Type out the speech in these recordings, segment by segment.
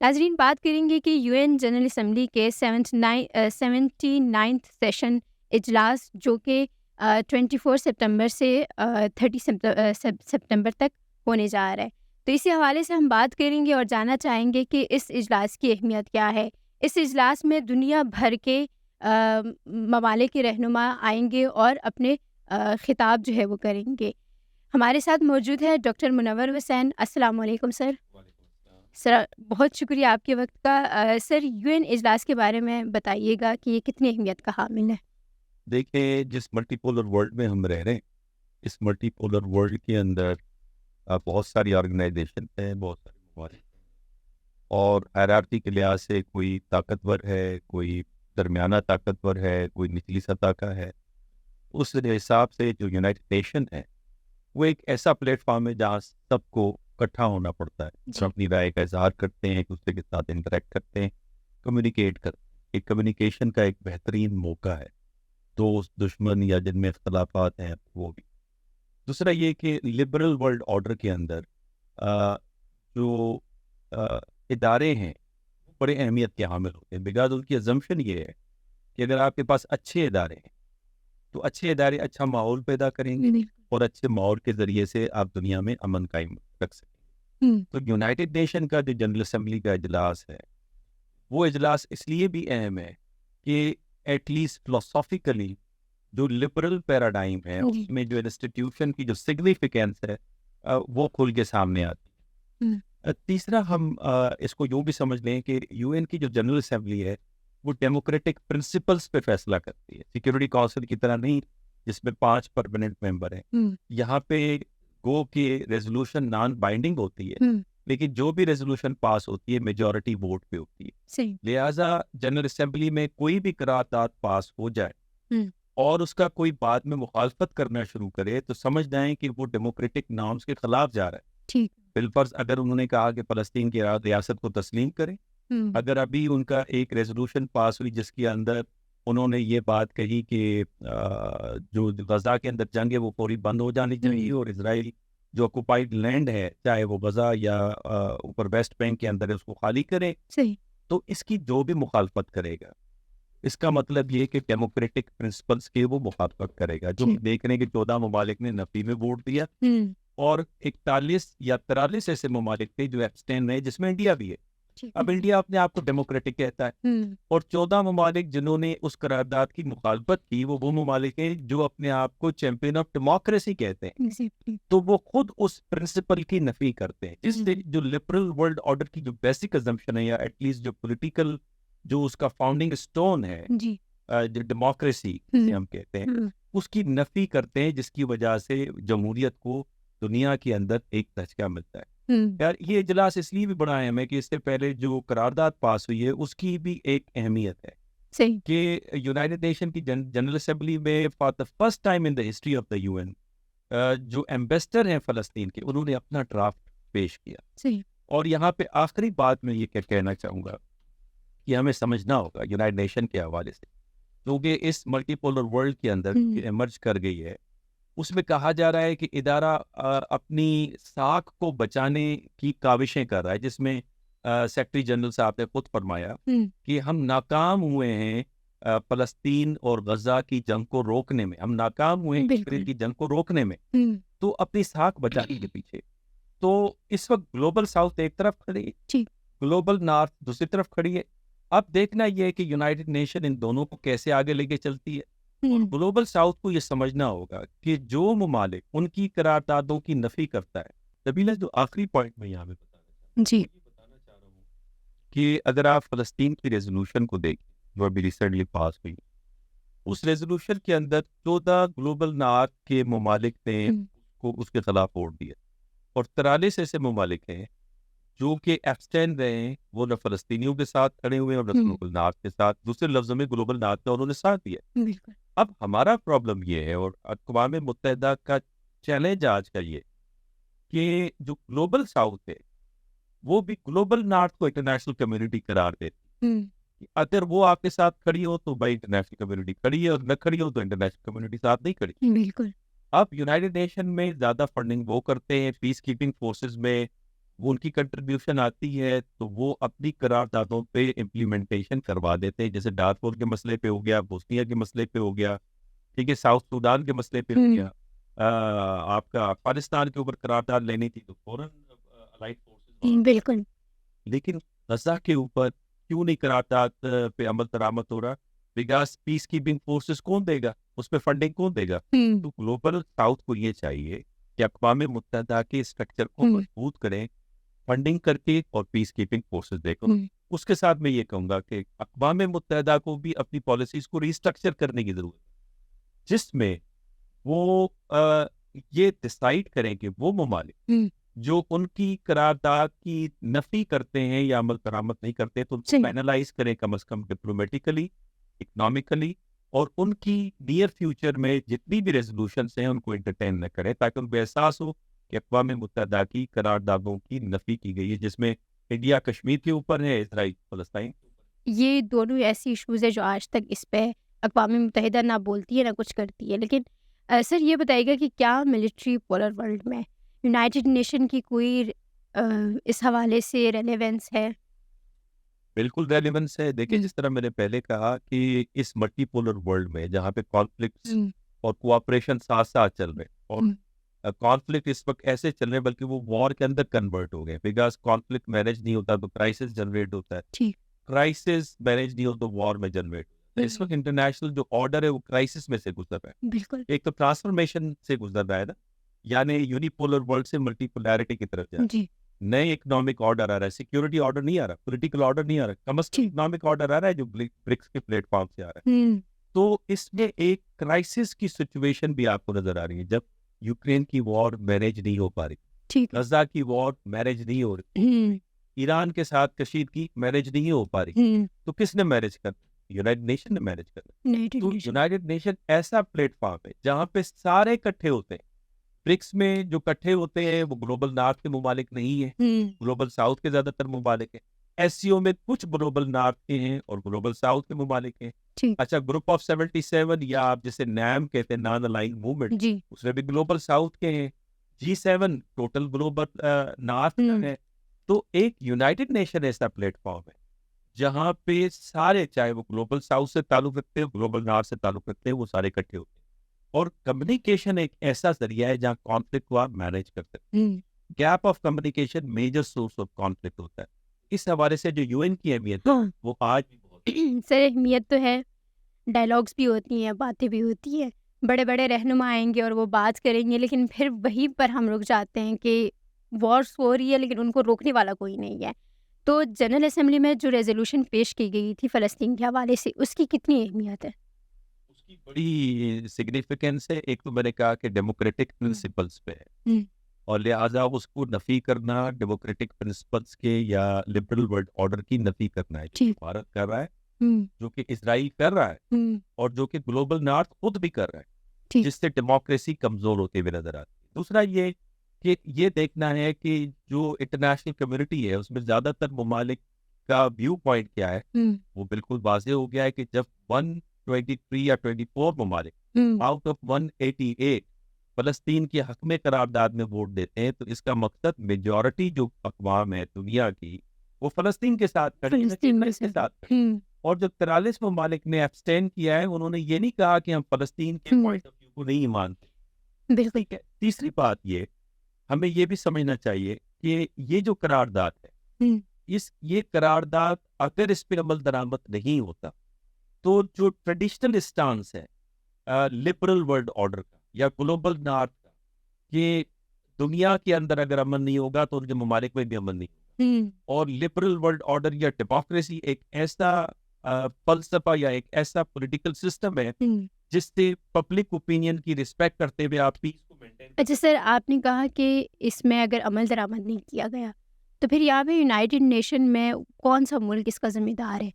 ناظرین، بات کریں گے کہ یو این جنرل اسمبلی کے 79 سیشن اجلاس جو کہ 24 سپتمبر سے 30 سپتمبر تک ہونے جا رہا ہے، تو اسی حوالے سے ہم بات کریں گے اور جاننا چاہیں گے کہ اس اجلاس کی اہمیت کیا ہے۔ اس اجلاس میں دنیا بھر کے ممالک کے رہنما آئیں گے اور اپنے خطاب جو ہے وہ کریں گے۔ ہمارے ساتھ موجود ہے ڈاکٹر منور حسین۔ السلام علیکم سر۔ سر بہت شکریہ آپ کے وقت کا۔ سر یو این اجلاس کے بارے میں بتائیے گا کہ یہ کتنی اہمیت کا حامل ہے۔ دیکھیں، جس ملٹی پولر ورلڈ میں ہم رہ رہے ہیں، اس ملٹی پولر ورلڈ کے اندر بہت ساری آرگنائزیشن ہیں، بہت سارے ممالک ہیں، اور ہیرارکی کے لحاظ سے کوئی طاقتور ہے، کوئی درمیانہ طاقتور ہے، کوئی نچلی سطح کا ہے۔ اس حساب سے جو یونائٹڈ نیشن ہے وہ ایک ایسا پلیٹ فارم ہے جہاں سب کو اکٹھا ہونا پڑتا ہے، جی، اپنی رائے کا اظہار کرتے ہیں، ایک دوسرے کے ساتھ انٹریکٹ کرتے ہیں، کمیونیکیٹ کرتے ہیں۔ ایک کمیونیکیشن کا ایک بہترین موقع ہے، دوست دشمن یا جن میں اختلافات ہیں وہ بھی۔ دوسرا یہ کہ لبرل ورلڈ آرڈر کے اندر جو ادارے ہیں وہ بڑے اہمیت کے حامل ہوتے ہیں، بکاز ان کی ازمپشن یہ ہے کہ اگر آپ کے پاس اچھے ادارے ہیں تو اچھے ادارے اچھا ماحول پیدا کریں گے، اور اچھے ماحول کے ذریعے سے آپ دنیا میں امن قائم رکھ سکیں گے۔ تو یونائٹڈ نیشن کا جو جنرل اسمبلی کا اجلاس ہے، وہ اجلاس اس لیے بھی اہم ہے کہ ایٹ لیسٹ فلاسافیکلی جو لبرل پیراڈائم ہے اس میں جو انسٹیٹیوشن کی جو سگنیفیکینس ہے وہ کھل کے سامنے آتی ہے۔ تیسرا ہم اس کو یوں بھی سمجھ لیں کہ یو این کی جو جنرل اسمبلی ہے وہ ڈیموکریٹک پرنسپلز پہ فیصلہ کرتی ہے، سیکورٹی کونسل کی طرح نہیں جس میں 5 پرماننٹ ممبر ہیں۔ یہاں پہ گو کہ ریزولوشن نان بائنڈنگ ہوتی ہے، لیکن جو بھی ریزولوشن پاس ہوتی ہے میجورٹی ووٹ پہ ہوتی ہے۔ لہٰذا جنرل اسمبلی میں کوئی بھی قرارداد پاس ہو جائے اور اس کا کوئی بعد میں مخالفت کرنا شروع کرے تو سمجھ جائیں کہ وہ ڈیموکریٹک نارمز کے خلاف جا رہا ہے۔ بالفرض اگر انہوں نے کہا کہ فلسطین کی ریاست کو تسلیم کریں، اگر ابھی ان کا ایک ریزولوشن پاس ہوئی جس کے اندر انہوں نے یہ بات کہی کہ جو غزہ کے اندر جنگ ہے وہ فوری بند ہو جانی چاہیے، اور اسرائیل جو آکوپائڈ لینڈ ہے چاہے وہ غزہ یا اوپر ویسٹ بینک کے اندر ہے اس کو خالی کرے، تو اس کی جو بھی مخالفت کرے گا اس کا مطلب یہ کہ ڈیموکریٹک پرنسپلز کے وہ مخالفت کرے گا۔ جو دیکھ رہے ہیں کہ 14 ممالک نے نفی میں ووٹ دیا، اور 41 یا 43 ایسے ممالک تھے جو ایبسٹین رہے، جس میں انڈیا بھی ہے۔ اب انڈیا اپنے آپ کو ڈیموکریٹک کہتا ہے، اور 14 ممالک جنہوں نے اس قرارداد کی مخالفت کی وہ ممالک ہیں جو اپنے آپ کو چیمپئن آف ڈیموکریسی کہتے ہیں، تو وہ خود اس پرنسپل کی نفی کرتے ہیں۔ اس سے جو لبرل ورلڈ آرڈر کی جو بیسک ازمپشن ہے، یا ایٹ لیسٹ جو پولیٹیکل جو اس کا فاؤنڈنگ سٹون ہے، جو ڈیموکریسی ہم کہتے ہیں، اس کی نفی کرتے ہیں، جس کی وجہ سے جمہوریت کو دنیا کے اندر ایک دھچکا ملتا ہے۔ یار یہ اجلاس اس لیے بھی بڑا اہم ہے کہ اس سے پہلے جو قرارداد پاس ہوئی ہے اس کی بھی ایک اہمیت ہے کہ یونائٹڈ نیشن کی جنرل اسمبلی میں for the first time in the history of the U N جو ایمبیسڈر ہیں فلسطین کے، انہوں نے اپنا ڈرافٹ پیش کیا۔ اور یہاں پہ آخری بات میں یہ کہنا چاہوں گا کہ ہمیں سمجھنا ہوگا یونائٹڈ نیشن کے حوالے سے، کیونکہ اس ملٹی پولر ورلڈ کے اندر ایمرج کر گئی ہے، اس میں کہا جا رہا ہے کہ ادارہ اپنی ساکھ کو بچانے کی کاوشیں کر رہا ہے، جس میں سیکرٹری جنرل صاحب نے خود فرمایا کہ ہم ناکام ہوئے ہیں فلسطین اور غزہ کی جنگ کو روکنے میں، ہم ناکام ہوئے ہیں اسرائیل کی جنگ کو روکنے میں، تو اپنی ساکھ بچانے کے پیچھے۔ تو اس وقت گلوبل ساؤتھ ایک طرف کھڑی ہے، گلوبل نارتھ دوسری طرف کھڑی ہے۔ اب دیکھنا یہ ہے کہ یونائٹڈ نیشن ان دونوں کو کیسے آگے لے کے چلتی ہے، اور گلوبل ساؤتھ کو یہ سمجھنا ہوگا کہ جو ممالک ان کی قراردادوں کی نفی کرتا ہے۔ نبیلہ، جو آخری پوائنٹ میں یہاں پہ بتانا چاہ رہا ہوں کہ اگر آپ فلسطین کی ریزولوشن کو دیکھیں جو ابھی ریسنٹلی پاس ہوئی، اس ریزولوشن کے اندر 14 گلوبل نارتھ کے ممالک نے کو اس کے خلاف ووٹ دیا، اور 43 ایسے ممالک ہیں جو کہ ایبسٹین رہے ہیں، وہ نہ فلسطینیوں کے ساتھ کھڑے ہوئے اور نہ گلوبل نارتھ کے ساتھ، دوسرے لفظوں میں گلوبل نارتھ کا انہوں نے ساتھ دیا۔ اب ہمارا پرابلم یہ ہے، اور اقوام متحدہ کا چیلنج آج کا یہ کہ جو گلوبل ساؤتھ ہے وہ بھی گلوبل نارتھ کو انٹرنیشنل کمیونٹی قرار دیتی، اگر وہ آپ کے ساتھ کھڑی ہو تو بھائی انٹرنیشنل کمیونٹی کھڑی ہے، اور نہ کھڑی ہو تو انٹرنیشنل کمیونٹی ساتھ نہیں کھڑی۔ بالکل۔ اب یونائٹڈ نیشن میں زیادہ فنڈنگ وہ کرتے ہیں، پیس کیپنگ فورسز میں وہ ان کی کنٹریبیوشن آتی ہے تو وہ اپنی قراردادوں پہ امپلیمنٹیشن کروا دیتے ہیں. جیسے ڈارفور کے مسئلے پہ ہو گیا, بوسنیا کے مسئلے پہ ہو گیا, ٹھیک ہے, ساؤتھ سودان کے مسئلے پہ ہو گیا, آپ کا افغانستان کے اوپر قرارداد لینی تھی تو فوراً الائڈ فورسز. بالکل. لیکن غزہ کے اوپر کیوں نہیں قرارداد پہ عمل درآمد ہو رہا؟ بیکاز پیس کیپنگ فورسز کون دے گا, اس پہ فنڈنگ کون دے گا؟ تو گلوبل ساؤتھ کو یہ چاہیے کہ اقوام متحدہ کے اسٹرکچر کو مضبوط کریں, فنڈنگ کر کے, اور پیس کیپنگ فورسز دے کر. اس کے ساتھ میں یہ کہوں گا کہ اقوام متحدہ کو بھی اپنی پالیسیز کو ریسٹرکچر کرنے کی ضرورت ہے, جس میں وہ یہ ڈیسائیڈ کریں کہ وہ ممالک جو ان کی قرارداد کی نفی کرتے ہیں یا عمل درآمد نہیں کرتے تو ان کو پینلائز کریں, کم از کم ڈپلومیٹیکلی, اکنامکلی, اور ان کی نیئر فیوچر میں جتنی بھی ریزولوشنس ہیں ان کو انٹرٹین نہ کریں, تاکہ ان کو احساس ہو کہ اقوام متحدہ کی قراردادوں کی نفی کی گئی ہے, جس میں انڈیا کشمیر کے اوپر ہے, اسرائیل فلسطین. یہ دونوں ایسی ایشوز ہیں جو آج تک اس پہ اقوام متحدہ نہ بولتی ہے نہ کچھ کرتی ہے. لیکن سر یہ بتائیے گا کہ کیا ملٹری پولر ورلڈ میں یونائٹڈ نیشن کی کوئی اس حوالے سے ریلیونس ہے؟ بالکل ریلیونس ہے. دیکھیں, جس طرح میں نے پہلے کہا کہ اس ملٹی پولر ورلڈ میں جہاں پہ کانفلکٹس اور کوآپریشن ساتھ ساتھ چل رہے, اور کانفلکٹ اس وقت ایسے چل رہے ہیں بلکہ وہ وار کے اندر کنورٹ ہو گئے, بیکاز کانفلکٹ مینیج نہیں ہوتا تو کرائسس جنریٹ ہوتا ہے, کرائسس مینیج نہیں ہو تو وار میں جنریٹ ہوتا ہے. اس وقت انٹرنیشنل جو آرڈر ہے وہ کرائسس میں سے گزر رہا ہے. بالکل. ایک تو ٹرانسفارمیشن سے گزر رہا ہے نا, یعنی یونی پولر ورلڈ سے ملٹی پولیرٹی کی طرف جا رہا ہے. نئے اکنامک آرڈر آ رہا ہے, سیکورٹی آرڈر نہیں آ رہا, پولیٹیکل آرڈر نہیں آ رہا, کم از کم اکنامک آرڈر آ رہا ہے جو برکس کے پلیٹ فارم سے آ رہا ہے. تو اس میں ایک کرائسس کی سچویشن بھی آپ کو نظر آ رہی ہے, جب یوکرین کی وار مینیج نہیں ہو پا رہی, غزہ کی وار مینیج نہیں ہو رہی, ایران کے ساتھ کشیدگی مینیج نہیں ہو پا رہی, تو کس نے مینیج کرنا؟ یونائٹڈ نیشن نے مینیج کرنا. تو یونائٹڈ نیشن ایسا پلیٹ فارم ہے جہاں پہ سارے اکٹھے ہوتے ہیں. برکس میں جو اکٹھے ہوتے ہیں وہ گلوبل نارتھ کے ممالک نہیں ہیں, گلوبل ساؤتھ کے زیادہ تر ممالک ہیں. ایس سی او میں کچھ گلوبل نارتھ کے ہیں اور گلوبل ساؤتھ کے ممالک ہیں. اچھا, گروپ آف 77 یا آپ جسے نیم کہتے ہیں, نان الائن موومنٹ, اس میں بھی گلوبل ساؤتھ کے ہیں. G7 ٹوٹل گلوبل نارتھ ہے. تو ایک یونائٹڈ نیشن ایسا پلیٹ فارم ہے جہاں پہ سارے, چاہے وہ گلوبل ساؤتھ سے تعلق رکھتے ہیں, گلوبل نارتھ سے تعلق رکھتے ہیں, وہ سارے اکٹھے ہوتے ہیں. اور کمیونیکیشن ایک ایسا ذریعہ ہے جہاں کانفلکٹ کو آپ مینیج کر سکتے ہیں. Gap of communication major source of conflict ہوتا ہے. اس حوالے سے جو یو این کی اہمیت ہے وہ آج بھی بہت سر اہمیت تو ہے, ڈائلاگس بھی ہوتی ہیں, باتیں بھی ہوتی ہیں, بڑے بڑے رہنما آئیں گے اور وہ بات کریں گے, لیکن پھر وہیں پر ہم رک جاتے ہیں کہ وارس ہو رہی ہے لیکن ان کو روکنے والا کوئی نہیں ہے. تو جنرل اسمبلی میں جو ریزولوشن پیش کی گئی تھی فلسطین کے حوالے سے, اس کی کتنی اہمیت ہے؟ اس کی بڑی سگنیفیکینس ہے. ایک تو میں نے کہا کہ ڈیموکریٹک پرنسپلس پہ ہے, اور لہٰذا اس کو نفی کرنا ڈیموکریٹک پرنسپلس کے یا لبرل ورلڈ آرڈر کی نفی کرنا ہے, جو بھارت کر رہا ہے, جو کہ اسرائیل کر رہا ہے, اور جو کہ گلوبل نارتھ خود بھی کر رہا ہے, جس سے ڈیموکریسی کمزور ہوتے ہوئے نظر آتی ہے. دوسرا یہ کہ یہ دیکھنا ہے کہ جو انٹرنیشنل کمیونٹی ہے اس میں زیادہ تر ممالک کا ویو پوائنٹ کیا ہے. وہ بالکل واضح ہو گیا ہے کہ جب 123 یا 24 ممالک آؤٹ آف 188 فلسطین کے حق میں قرارداد میں ووٹ دیتے ہیں, تو اس کا مقصد میجورٹی جو اقوام ہے دنیا کی وہ فلسطین کے ساتھ کھڑی ہے. اور جو 43 ممالک نے ایبسٹین کیا ہے, انہوں نے یہ نہیں کہا کہ ہم فلسطین کے پوائنٹ آف ویو کو نہیں مانتے. بالکل. تیسری بات یہ, ہمیں یہ بھی سمجھنا چاہیے کہ یہ جو قرارداد ہے, یہ قرارداد اگر اس پہ عمل درآمد نہیں ہوتا تو جو ٹریڈیشنل اسٹانس ہے لبرل ورلڈ آرڈر کا یا گلوبل نارتھ کا, کہ دنیا کے اندر اگر امن نہیں ہوگا تو ان کے ممالک میں بھی امن نہیں ہوگا. اور لبرل ورلڈ آرڈر یا ڈیموکریسی ایک ایسا فلسفہ یا ایک ایسا پولیٹیکل سسٹم ہے جس سے پبلک اوپینین کی رسپیکٹ کرتے ہوئے آپ پیس کو مینٹین. اچھا سر, آپ نے کہا کہ اس میں اگر عمل درآمد نہیں کیا گیا تو پھر یہاں پہ یونائٹڈ نیشن میں کون سا ملک اس کا ذمہ دار ہے؟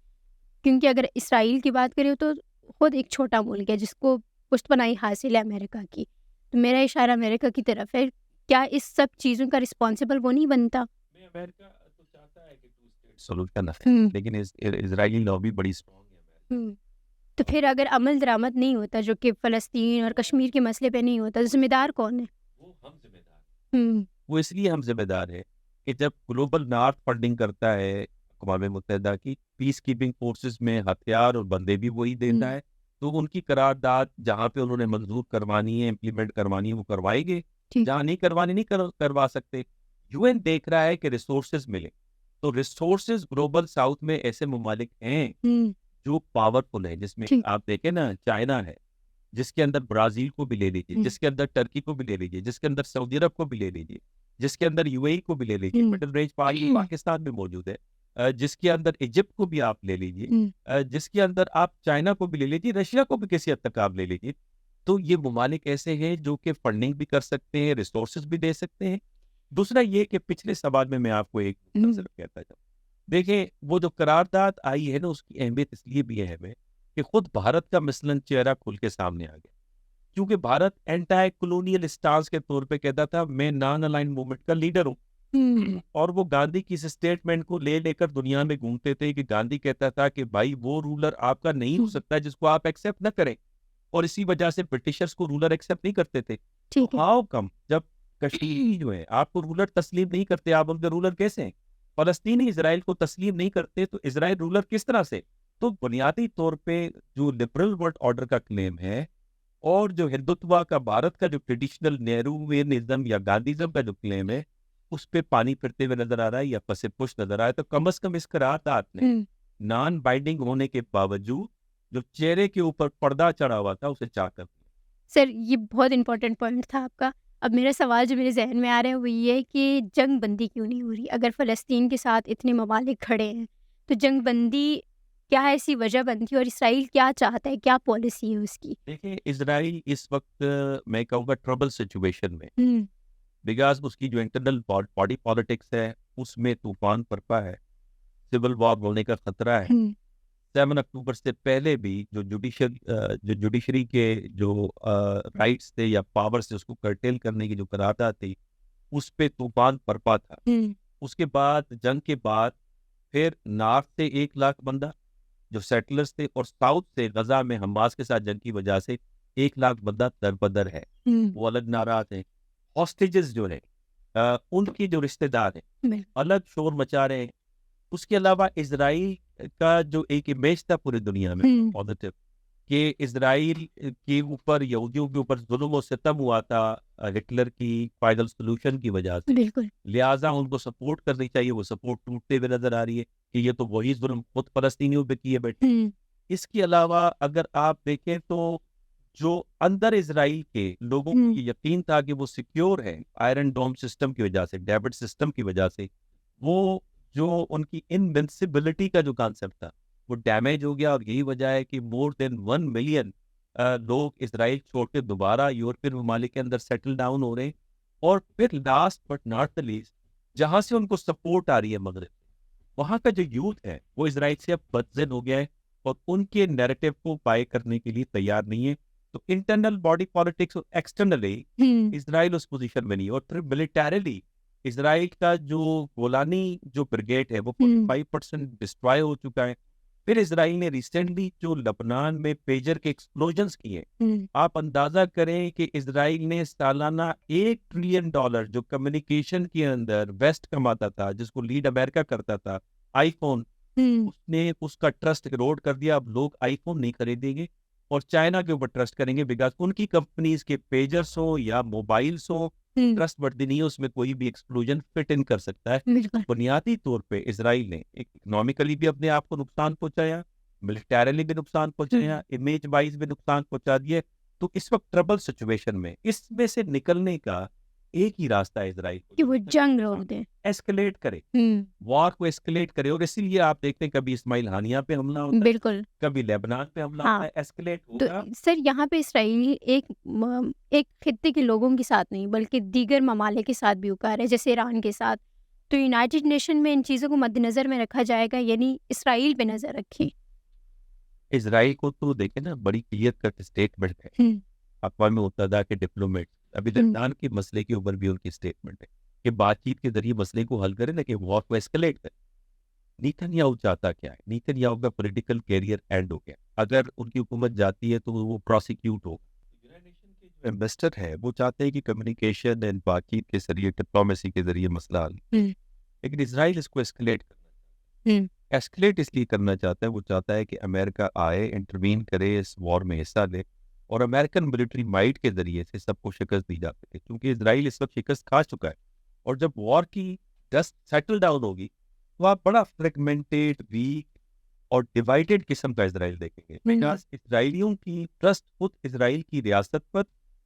کیونکہ اگر اسرائیل کی بات کریں تو خود ایک چھوٹا ملک ہے جس کو پشت پناہی حاصل ہے امریکہ کی, تو میرا اشارہ امریکہ کی طرف ہے. کیا اس سب چیزوں کا رسپانسبل وہ نہیں بنتا؟ امریکہ تو چاہتا ہے کہ ٹو اسٹیٹ سولوشن ہے, لیکن اسرائیلی لابی بڑی اسٹرانگ ہے. تو پھر اگر عمل درآمد نہیں ہوتا جو کہ فلسطین اور کشمیر کے مسئلے پہ نہیں ہوتا, تو ذمہ دار کون ہے؟ وہ ہم ذمہ دار. وہ اس لیے ہم ذمہ دار ہے کہ جب گلوبل نارتھ فنڈنگ کرتا ہے اقوام متحدہ کی پیس کیپنگ فورسز میں ہتھیار اور بندے بھی وہی دیتا ہے، تو ان کی قرارداد جہاں پہ انہوں نے منظور کروانی ہے، امپلیمنٹ کروانی ہے، وہ کروائیں گے، جہاں نہیں کروانی نہیں کروا سکتے۔ یو این دیکھ رہا ہے کہ ریسورسز ملے، تو ریسورسز گلوبل ساؤتھ میں ایسے ممالک ہیں جو پاورفل ہے، جس میں آپ دیکھیں نا چائنا ہے، جس کے اندر برازیل کو بھی لے لیجیے، جس کے اندر ٹرکی کو بھی لے لیجیے، جس کے اندر سعودی عرب کو بھی لے لیجیے، جس کے اندر یو اے ای کو بھی لے لیجیے، مڈل رینج پاکستان میں موجود ہے، جس کے اندر ایجپٹ کو بھی آپ لے لیجیے، جس کے اندر آپ چائنا کو بھی لے لیجیے، رشیا کو بھی کسی حد تک آپ لے لیجیے۔ تو یہ ممالک ایسے ہیں جو کہ فنڈنگ بھی کر سکتے ہیں، ریسورسز بھی دے سکتے ہیں۔ دوسرا یہ کہ پچھلے سوال میں آپ کو ایک صرف کہتا جاؤں، دیکھیں وہ جو قرارداد آئی ہے نا، اس کی اہمیت اس لیے بھی اہم ہے کہ خود بھارت کا مثلاً چہرہ کھل کے سامنے آ گیا، کیونکہ بھارت اینٹائی کولونیل اسٹانس کے طور پہ کہتا تھا میں نان الائن موومنٹ کا لیڈر ہوں، اور وہ گاندھی کی اس اسٹیٹمنٹ کو لے کر دنیا میں گھومتے تھے کہ گاندھی کہتا تھا کہ بھائی وہ رولر آپ کا نہیں ہو سکتا جس کو آپ ایکسیپٹ نہ کریں، اور اسی وجہ سے برٹشرز کو رولر ایکسیپٹ نہیں کرتے تھے۔ ہاؤ کم جب کشمیری جو ہے آپ کو رولر تسلیم نہیں کرتے، آپ ان کے رولر کیسے ہیں؟ فلسطینی اسرائیل کو تسلیم نہیں کرتے تو اسرائیل رولر کس طرح سے؟ تو بنیادی طور پہ جو لبرل ورلڈ آرڈر کا کلیم ہے اور جو ہندوتوا کا بھارت کا جو ٹریڈیشنل نیہرویزم یا گاندھیزم کا جو کلیم ہے، اس پہ پانی پھرتے ہوئے نظر آ رہا ہے یا پس پش نظر آ رہا ہے۔ تو کم از کم اس قرارداد نے نان بائنڈنگ ہونے کے باوجود جو چہرے کے اوپر پردہ چڑھا ہوا تھا اسے چاک کر دیا۔ سر یہ بہت امپورٹنٹ پوائنٹ تھا آپ کا۔ اب میرا سوال جو میرے ذہن میں آ رہا ہے وہ یہ ہے کہ جنگ بندی کیوں نہیں ہو رہی؟ اگر فلسطین کے ساتھ اتنے ممالک کھڑے ہیں تو جنگ بندی کیا ایسی وجہ بنتی ہے، اور اسرائیل کیا چاہتا ہے، کیا پالیسی ہے اس کی؟ دیکھیں اسرائیل اس وقت میں کہوں گا ٹربل سچویشن میں، بیکاز اس کی جو انٹرنل باڈی پالیٹکس ہے اس میں طوفان پرپا ہے، سول وار ہونے کا خطرہ ہے۔ 7 اکتوبر سے پہلے بھی جو جوڈیشری کے جو رائٹس تھے یا پاورز تھے اس کو کرٹیل کرنے کی جو قرارداد تھی اس پہ طوفان پرپا تھا۔ اس کے بعد جنگ کے بعد پھر نارتھ سے 1 لاکھ بندہ جو سیٹلرز تھے، اور ساؤتھ سے غزہ میں حماس کے ساتھ جنگ کی وجہ سے 1 لاکھ بندہ دربدر ہے، وہ الگ ناراض ہیں۔ ہاسٹیجز جو ہیں ان کی جو رشتہ دار ہیں الگ شور مچا رہے ہیں۔ اس کے علاوہ اسرائیل کا جو ایک امیج تھا پوری دنیا میں پازیٹیو کہ اسرائیل کے اوپر یہودیوں کے اوپر ظلم و ستم ہوا تھا ہٹلر کی فائنل سولوشن کی وجہ سے، بالکل لہٰذا ان کو سپورٹ کرنی چاہیے، وہ سپورٹ ٹوٹتے ہوئے نظر آ رہی ہے کہ یہ تو وہی ظلم خود فلسطینیوں پہ کیے بیٹھے۔ اس کے علاوہ اگر آپ دیکھیں تو جو اندر اسرائیل کے لوگوں کو یہ یقین تھا کہ وہ سیکیور ہے آئرن ڈوم سسٹم کی وجہ سے، ڈیوڈ سسٹم کی وجہ سے، وہ جو ان کی انوینسیبلٹی کا جو کانسیپٹ تھا وہ ڈیمیج ہو گیا، اور یہی وجہ ہے کہ مور دین 1 ملین لوگ اسرائیل چھوڑ کے دوبارہ یورپین ممالک کے اندر سیٹل ڈاؤن ہو رہے ہیں۔ اور پھر last but not the least جہاں سے ان کو سپورٹ آ رہی ہے مغرب، وہاں کا جو یوتھ ہے وہ اسرائیل سے اب بدظن ہو گیا ہے اور ان کے نیریٹو کو بائی کرنے کے لیے تیار نہیں ہے۔ تو انٹرنل باڈی پالیٹکس اور ایکسٹرنلی اسرائیل اس پوزیشن میں نہیں، اور پھر ملیٹریلی اسرائیل کا جو گولانی جو بریگیڈ ہے وہ 45% ڈسٹرائے ہو چکا ہے۔ پھر اسرائیل نے ریسنٹلی جو لبنان میں پیجر کے ایکسپلوژنز کیے، آپ اندازہ کریں کہ اسرائیل نے سالانہ $1 ٹریلین جو کمیونیکیشن کے اندر ویسٹ کماتا تھا، جس کو لیڈ امریکہ کرتا تھا، آئی فون، اس نے اس کا ٹرسٹ اروڈ کر دیا۔ اب لوگ آئی فون نہیں خریدیں گے اور چائنا کے اوپر ٹرسٹ کریں گے، بیکاز ان کی کمپنیز کے پیجرز ہو یا موبائلز ہو ٹرسٹ بڑھتی نہیں ہے، اس میں کوئی بھی ایکسپلوژن فٹ ان کر سکتا ہے۔ بنیادی طور پہ اسرائیل نے اکنامیکلی بھی اپنے آپ کو نقصان پہنچایا، ملٹریلی بھی نقصان پہنچایا، امیج وائز بھی نقصان پہنچا دیا۔ تو اس وقت ٹربل سچویشن میں اس میں سے نکلنے کا ایک ہی راستہ ہے اسرائیل کہ وہ جنگ روک دیں، ایسکلیٹ کرے، وار کو ایسکلیٹ کرے۔ اور اسی لیے آپ دیکھتے ہیں کبھی اسماعیل ہانیہ پہ حملہ ہوتا ہے، بالکل کبھی لیبنان پہ حملہ ہوتا ہے، ایسکلیٹ ہوگا۔ سر یہاں پہ اسرائیل ایک خطے کے لوگوں کے ساتھ نہیں بلکہ دیگر ممالک کے ساتھ بھی اکار ہے، جیسے ایران کے ساتھ۔ تو یونائٹڈ نیشن میں ان چیزوں کو مد نظر میں رکھا جائے گا، یعنی اسرائیل پہ نظر رکھیں۔ اسرائیل کو تو دیکھیں نا بڑی کلیئر کٹ اسٹیٹمنٹ ہے اقوام متحدہ کے ڈپلومیٹ، ابھی لبنان کے مسئلے کے اوپر بھی ان کی اسٹیٹمنٹ ہے کہ بات چیت کے ذریعے مسئلے کو حل کرے، نہ کہ وار کو ایسکلیٹ کرے۔ نیتن یاہو چاہتا کیا ہے؟ نیتن یاہو کا پولیٹیکل کیریئر اینڈ ہو گیا، اگر ان کی حکومت جاتی ہے تو وہ پروسیکیوٹ ہوگا۔ یونائیٹڈ نیشن کے جو انویسٹر ہے وہ چاہتے ہیں کہ کمیونیکیشن اینڈ بات چیت کے ذریعے، ڈپلومیسی کے ذریعے مسئلہ حل۔ لیکن اسرائیل اس کو اسکلیٹ ایسکلیٹ اس لیے کرنا چاہتا ہے. وہ چاہتا ہے کہ امریکہ آئے, انٹروین کرے, اس وار میں حصہ لے, اور امریکن ملٹری مائٹ کے ذریعے سے سب کو شکست دی جا سکے, کیونکہ اسرائیل اس وقت شکست کھا چکا ہے. اور جب وار کی ڈسٹ سیٹل ڈاؤن ہوگی تو آپ بڑا فریگمنٹیڈ, ویک اور ڈیوائیڈڈ قسم کا اسرائیل دیکھیں گے, بیکاز اسرائیلیوں کی ٹرسٹ خود اسرائیل کی ریاست پر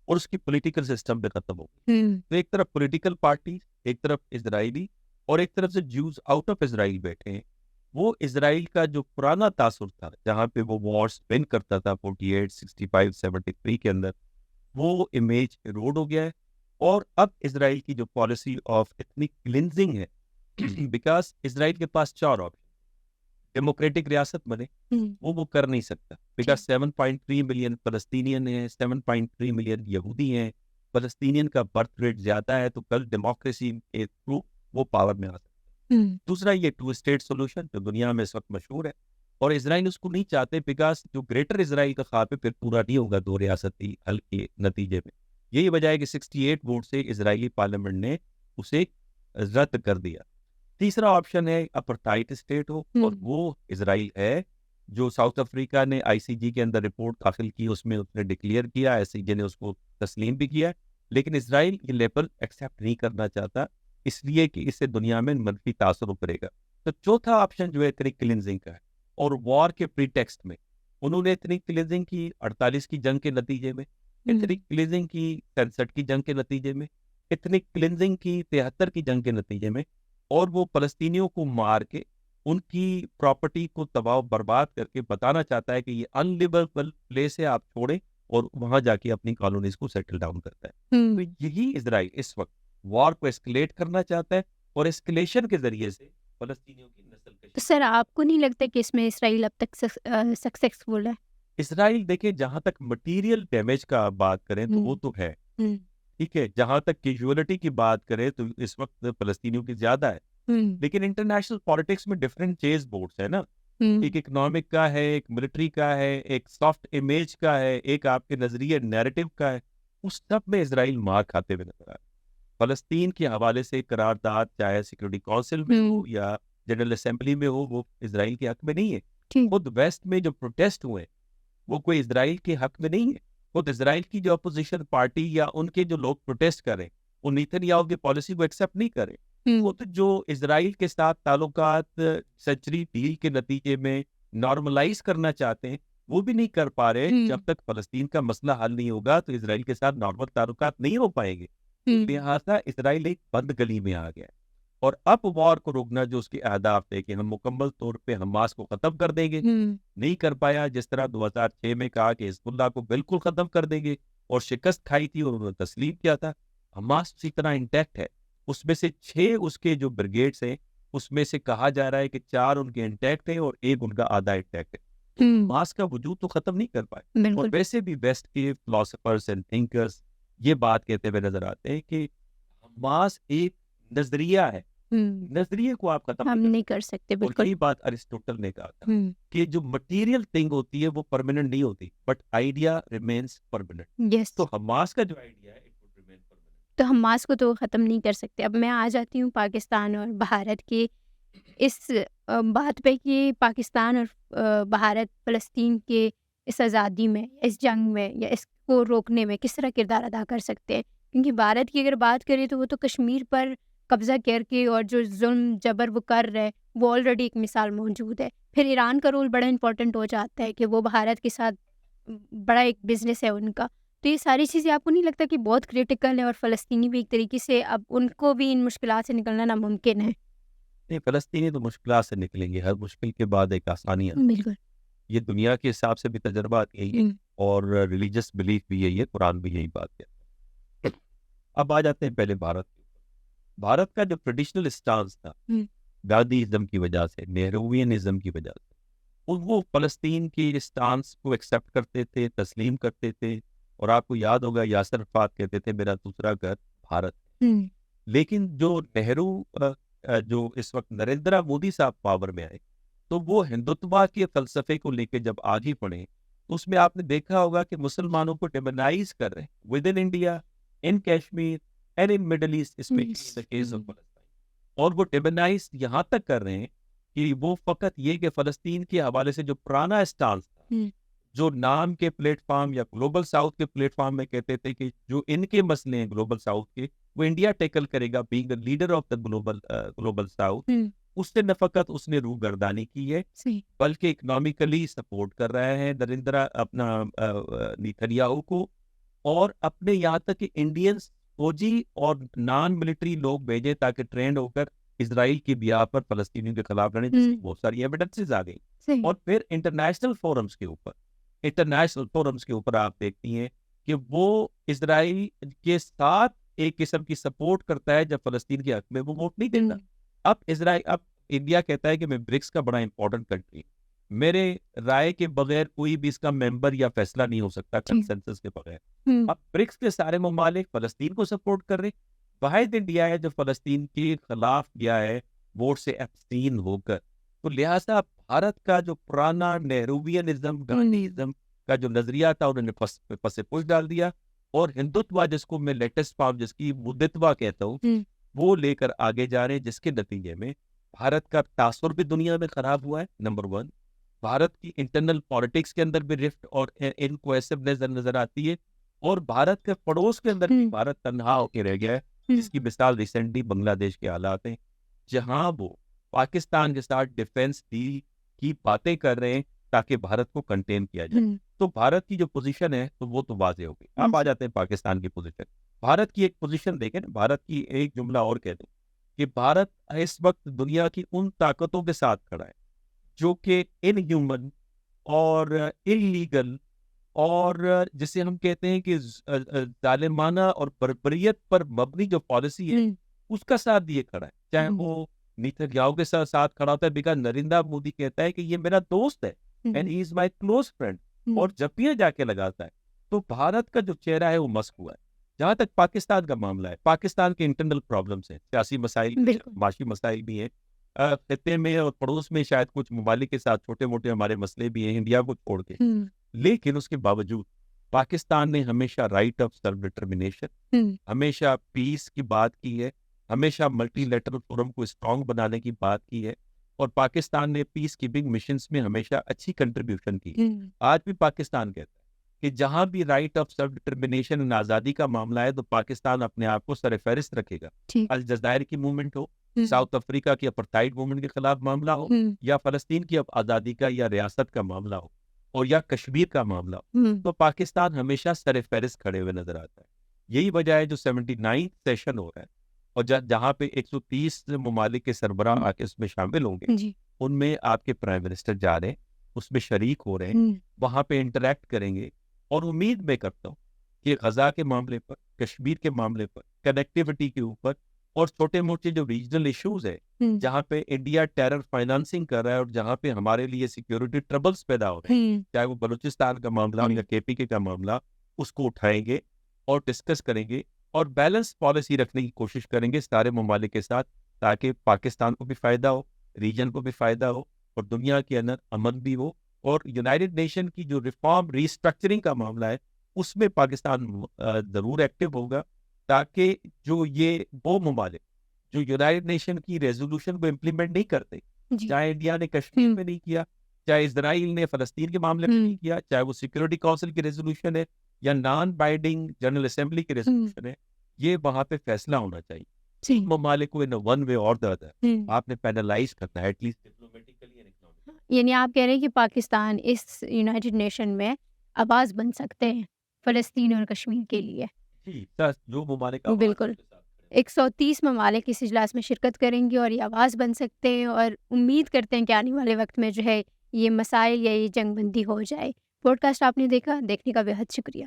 اور اس کی پولیٹیکل سسٹم پہ ختم ہوگی. تو ایک طرف پولیٹیکل پارٹی, ایک طرف اسرائیلی, اور ایک طرف سے جوز آؤٹ آف اسرائیل بیٹھے ہیں. وہ اسرائیل کا جو پرانا تاثر تھا, جہاں پہ وہ وارز ون کرتا تھا 48, 65, 73 کے اندر, وہ امیج ایروڈ ہو گیا ہے. اور اب اسرائیل کی جو پالیسی آف ایتھنک کلینزنگ ہے, بیکاز اسرائیل کے پاس 4 آپشن, ڈیموکریٹک ریاست بنے, وہ کر نہیں سکتا, بیکاز 7.3 ملین فلسطینین ہیں, 7.3 ملین یہودی ہیں, فلسطینین کا برتھ ریٹ زیادہ ہے, تو کل ڈیموکریسی کے تھرو وہ پاور میں آ سکتا ہے. دوسرا یہ 2 اسٹیٹ سولوشن جو دنیا میں اس وقت مشہور ہے, اور اسرائیل اس کو نہیں چاہتے, بیکاز جو گریٹر اسرائیل کا خواب ہے پھر پورا نہیں ہوگا 2 ریاستی حل کے نتیجے میں. یہی وجہ ہے کہ 68 ووٹ سے اسرائیلی پارلیمنٹ نے اسے رد کر دیا. تیسرا آپشن ہے اپرٹائٹ اسٹیٹ ہو, اور وہ اسرائیل ہے جو ساؤتھ افریقہ نے ICG کے اندر رپورٹ داخل کی, اس میں اس نے ڈکلیئر کیا, ICJ نے اس کو تسلیم بھی کیا, لیکن اسرائیل یہ لیبل ایکسیپٹ نہیں کرنا چاہتا, اس لیے کہ اس سے دنیا میں منفی تاثر ابھرے گا. تو چوتھا آپشن جو ہے ایتھنک کلینزنگ کا ہے, اور وار کے پری ٹیکسٹ میں انہوں نے ایتھنک کلینزنگ کی 48 کی جنگ کے نتیجے میں, ایتھنک کلینزنگ کی 63 کی جنگ کے نتیجے میں, ایتھنک کلینزنگ کی 73 کی جنگ کے نتیجے میں, اور وہ فلسطینیوں کو مار کے ان کی پراپرٹی کو تباہ و برباد کر کے بتانا چاہتا ہے کہ یہ ان لیویبل پلیس ہے, آپ چھوڑیں, اور وہاں جا کے اپنی کالونیز کو سیٹل ڈاؤن کرتا ہے. تو یہی اسرائیل اس وقت وار کو اسکلیٹ کرنا چاہتا ہے, اور اسکلیشن کے ذریعے سے فلسطینیوں کی نسل کشی. تو سر آپ کو نہیں لگتا کہ اس میں اسرائیل اب تک سکسیسفل ہے؟ اسرائیل دیکھیں, جہاں تک مٹیریل ڈیمیج کا بات کریں تو وہ تو ہے, ٹھیک ہے, جہاں تک کیجولیٹی کی بات کریں تو اس وقت فلسطینیوں کی زیادہ ہے, لیکن انٹرنیشنل پالیٹکس میں ڈفرینٹ چیز بورڈز ہیں نا, ایک اکنامک کا ہے, ایک ملٹری کا ہے, ایک سافٹ امیج کا ہے, ایک آپ کے نظریے نیریٹو کا ہے. اس سب میں اسرائیل مار کھاتے ہوئے نظر آ ہے. فلسطین کے حوالے سے قرارداد چاہے سیکورٹی کونسل میں ہو یا جنرل اسمبلی میں ہو, وہ اسرائیل کے حق میں نہیں ہے. خود ویسٹ میں جو پروٹیسٹ ہوئے وہ کوئی اسرائیل کے حق میں نہیں ہے. خود اسرائیل کی جو اپوزیشن پارٹی یا ان کے جو لوگ پروٹیسٹ کریں وہ نیتن یاہو کی پالیسی کو ایکسیپٹ نہیں کریں. وہ تو جو اسرائیل کے ساتھ تعلقات سنچری ڈیل کے نتیجے میں نارملائز کرنا چاہتے ہیں وہ بھی نہیں کر پا رہے. جب تک فلسطین کا مسئلہ حل نہیں ہوگا تو اسرائیل کے ساتھ نارمل تعلقات نہیں ہو پائیں گے. لہٰذا اسرائیل ایک بند گلی میں آ گیا, اور اب وار کو روکنا جو اس کے اہداف تھے کہ ہم مکمل طور پہ حماس کو ختم کر دیں گے, نہیں کر پایا. جس طرح 2006 میں کہا کہ حزب اللہ کو بالکل ختم کر دیں گے, اور شکست کھائی تھی اور انہوں نے تسلیم کیا تھا. حماس اسی طرح انٹیکٹ ہے, اس میں سے 6 اس کے جو بریگیڈز ہیں اس میں سے کہا جا رہا ہے کہ 4 ان کے انٹیکٹ ہیں اور 1 ان کا آدھا انٹیکٹ ہے. حماس کا وجود تو ختم نہیں کر پائے. اور ویسے بھی ویسٹ کے فلاسفرز اینڈ تھنکرز یہ بات کہتے ہوئے نظر آتے ہیں کہ حماس ایک نظریہ ہے, نظریے کو آپ ختم نہیں کر سکتے. اور یہی بات ارسطوٹل نے کہا تھا کہ جو مٹیریل تھنگ ہوتی ہے وہ پرماننٹ نہیں ہوتی, بٹ آئیڈیا ریمینس پرماننٹ. تو حماس کا جو آئیڈیا ہے تو حماس کو تو ختم نہیں کر سکتے. اب میں آ جاتی ہوں پاکستان اور بھارت کے اس بات پہ کہ پاکستان اور بھارت فلسطین کے اس آزادی میں, اس جنگ میں یا اس کو روکنے میں کس طرح کردار ادا کر سکتے ہیں. کیونکہ بھارت کی اگر بات کریں تو وہ تو کشمیر پر قبضہ کر کے اور جو ظلم جبر وہ کر رہے وہ آلریڈی ایک مثال موجود ہے. پھر ایران کا رول بڑا امپورٹنٹ ہو جاتا ہے کہ وہ بھارت کے ساتھ بڑا ایک بزنس ہے ان کا. تو یہ ساری چیزیں آپ کو نہیں لگتا کہ بہت کریٹیکل ہے, اور فلسطینی بھی ایک طریقے سے اب ان کو بھی ان مشکلات سے نکلنا ناممکن ہے؟ نہیں, فلسطینی تو مشکلات سے نکلیں گے, ہر مشکل کے بعد ایک آسانی ہے. بالکل, یہ دنیا کے حساب سے بھی تجربات یہی ہے, اور ریلیجس بلیف بھی یہی ہے, قرآن بھی یہی بات کہتا ہے. اب آ جاتے ہیں پہلے بھارت کے اوپر. بھارت کا جو ٹریڈیشنل اسٹانس تھا گاندھی ازم کی وجہ سے, نہروینزم کی وجہ سے, وہ فلسطین کی اسٹانس کو ایکسیپٹ کرتے تھے, تسلیم کرتے تھے. اور آپ کو یاد ہوگا یاسر عرفات کہتے تھے میرا دوسرا گھر بھارت. لیکن جو نہرو جو اس وقت نریندرا مودی صاحب پاور میں آئے تو وہ ہندوتوا کے فلسفے کو لے کے جب آگے پڑھے تو اس میں آپ نے دیکھا ہوگا کہ مسلمانوں کو ڈیمونائز کر رہے ہیں with in India, in Kashmir and in Middle East, especially in the case of فلسطین. اور وہ ڈیمونائز یہاں تک کر رہے ہیں کہ وہ فقط یہ کہ فلسطین کے حوالے سے جو پرانا اسٹانس تھا، جو نام کے پلیٹ فارم یا گلوبل ساؤتھ کے پلیٹ فارم میں کہتے تھے کہ جو ان کے مسئلے ہیں گلوبل ساؤتھ کے، وہ انڈیا ٹیکل کرے گا being leader of the global south, اس سے نہ فقط اس نے روگردانی کی ہے بلکہ اکنامیکلی سپورٹ کر رہا ہے نریندرا اپنا نیتنیاہو کو، اور اپنے یہاں تک کہ انڈینس فوجی اور نان ملٹری لوگ بھیجے تاکہ ٹرینڈ ہو کر اسرائیل کی بیاہ پر فلسطینیوں کے خلاف لڑیں، جس کی بہت ساری ایویڈنسز آ گئی۔ اور پھر انٹرنیشنل فورمز کے اوپر آپ دیکھتی ہیں کہ وہ اسرائیل کے ساتھ ایک قسم کی سپورٹ کرتا ہے، جب فلسطین کے حق میں وہ ووٹ نہیں دیتا۔ اب انڈیا کہتا ہے کہ میں برکس کا بڑا امپورٹنٹ کنٹری، میرے رائے کے بغیر کوئی بھی اس کا ممبر یا فیصلہ نہیں ہو سکتا کنسنسس کے بغیر۔ اب برکس کے سارے ممالک فلسطین کو سپورٹ کر رہے، واحد انڈیا ہے جو فلسطین کے خلاف گیا ہے ووٹ سے ایبسٹین ہو کر۔ تو لہٰذا بھارت کا جو پرانا نہرویزم گاندھیزم کا جو نظریہ تھا انہوں نے پس پش ڈال دیا، اور ہندوتوا جس کو میں لیٹسٹ فارم جس کی مدتوا کہتا ہوں وہ لے کر آگے جا رہے ہیں، جس کے نتیجے میں بھارت کا تاثر بھی دنیا میں خراب ہوا ہے۔ نمبر 1، بھارت کی انٹرنل پالیٹکس کے اندر بھی رفٹ اور انکوہیسونیس نظر آتی ہے، اور بھارت کے پڑوس کے اندر بھی بھارت تنہا ہو کے رہ گیا ہے، جس کی مثال ریسنٹلی بنگلہ دیش کے حالات ہیں، جہاں وہ پاکستان کے ساتھ ڈیفینس ڈیل کی باتیں کر رہے ہیں تاکہ بھارت کو کنٹین کیا جائے۔ تو بھارت کی جو پوزیشن ہے تو وہ تو واضح ہو گئی۔ اب آ جاتے ہیں پاکستان کی پوزیشن۔ بھارت کی ایک پوزیشن دیکھیں، بھارت کی ایک جملہ اور کہہ دوں کہ بھارت اس وقت دنیا کی ان طاقتوں کے ساتھ کھڑا ہے جو کہ ان ہیومن اور انلیگل اور جسے ہم کہتے ہیں کہ ظالمانہ اور بربریت پر مبنی جو پالیسی ہے اس کا ساتھ دیے کھڑا ہے، چاہے وہ نیتنیاہو کے ساتھ کھڑا ہوتا ہے، بیکاز نریندر مودی کہتا ہے کہ یہ میرا دوست ہے and he is my close friend, اور جب بھی جا کے لگاتا ہے تو بھارت کا جو چہرہ ہے وہ مسک ہوا ہے۔ جہاں تک پاکستان کا معاملہ ہے، پاکستان کے انٹرنل پرابلمس ہیں، سیاسی مسائل، معاشی مسائل بھی ہیں، خطے میں اور پڑوس میں شاید کچھ ممالک کے ساتھ چھوٹے موٹے ہمارے مسئلے بھی ہیں انڈیا کو چھوڑ کے، لیکن اس کے باوجود پاکستان نے ہمیشہ رائٹ آف سیلف ڈٹرمنیشن، ہمیشہ پیس کی بات کی ہے، ہمیشہ ملٹی لیٹرل فورم کو اسٹرانگ بنانے کی بات کی ہے، اور پاکستان نے پیس کیپنگ مشنز میں ہمیشہ اچھی کنٹریبیوشن کی۔ آج بھی پاکستان کہتا ہے کہ جہاں بھی رائٹ آف سیلف ڈٹرمنیشن آزادی کا معاملہ ہے تو پاکستان اپنے آپ کو سر فہرست رکھے گا۔ الجزائر کی موومنٹ ہو، ساؤتھ افریقہ کی اپرٹائیڈ موومنٹ کے خلاف معاملہ ہو، یا فلسطین کی آزادی کا یا ریاست کا معاملہ ہو، اور یا کشمیر کا معاملہ ہو، تو پاکستان ہمیشہ سر فہرست کھڑے ہوئے نظر آتا ہے۔ یہی وجہ ہے جو 79 سیشن ہو رہا ہے اور جہاں پہ 130 ممالک کے سربراہ آ کے اس میں شامل ہوں گے، ان میں آپ کے پرائم منسٹر جا رہے ہیں، اس میں شریک ہو رہے ہیں، وہاں پہ انٹریکٹ کریں گے، اور امید میں کرتا ہوں کہ غزہ کے معاملے پر، کشمیر کے معاملے پر، کنیکٹیوٹی کے اوپر، اور چھوٹے موٹے جو ریجنل ایشوز ہیں جہاں پہ انڈیا ٹیرر فائنانسنگ کر رہا ہے اور جہاں پہ ہمارے لیے سیکیورٹی ٹربلز پیدا ہو رہے ہیں، چاہے وہ بلوچستان کا معاملہ ہو یا KPK کا معاملہ، اس کو اٹھائیں گے اور ڈسکس کریں گے، اور بیلنس پالیسی رکھنے کی کوشش کریں گے سارے ممالک کے ساتھ، تاکہ پاکستان کو بھی فائدہ ہو، ریجن کو بھی فائدہ ہو، اور دنیا کے اندر امن بھی ہو۔ اور یونائٹڈ نیشن کی جو ریفارم ریسٹرکچرنگ کا معاملہ ہے اس میں پاکستان ضرور ایکٹیو ہوگا، تاکہ جو یہ وہ ممالک جو یونائٹڈ نیشن کی ریزولوشن کو امپلیمنٹ نہیں کرتے، چاہے انڈیا نے کشمیر میں نہیں کیا، چاہے اسرائیل نے فلسطین کے معاملے میں نہیں کیا، چاہے وہ سیکورٹی کونسل کی ریزولوشن ہے یا نان بائنڈنگ جنرل اسمبلی کی ریزولوشن ہے، یہ وہاں پہ فیصلہ ہونا چاہیے۔ ممالک کو ون وے اور دا ادر آپ نے پینلائز کرنا ہے، ایٹ لیسٹ ڈپلومیٹیکلی اینڈ اکنامکلی۔ یعنی آپ کہہ رہے ہیں کہ پاکستان اس یونائٹڈ نیشن میں آواز بن سکتے ہیں فلسطین اور کشمیر کے لیے؟ جو ممالک بالکل 130 ممالک اس اجلاس میں شرکت کریں گے اور یہ آواز بن سکتے ہیں، اور امید کرتے ہیں کہ آنے والے وقت میں جو ہے یہ مسائل یا یہ جنگ بندی ہو جائے۔ پوڈ کاسٹ آپ نے دیکھا، دیکھنے کا بے حد شکریہ۔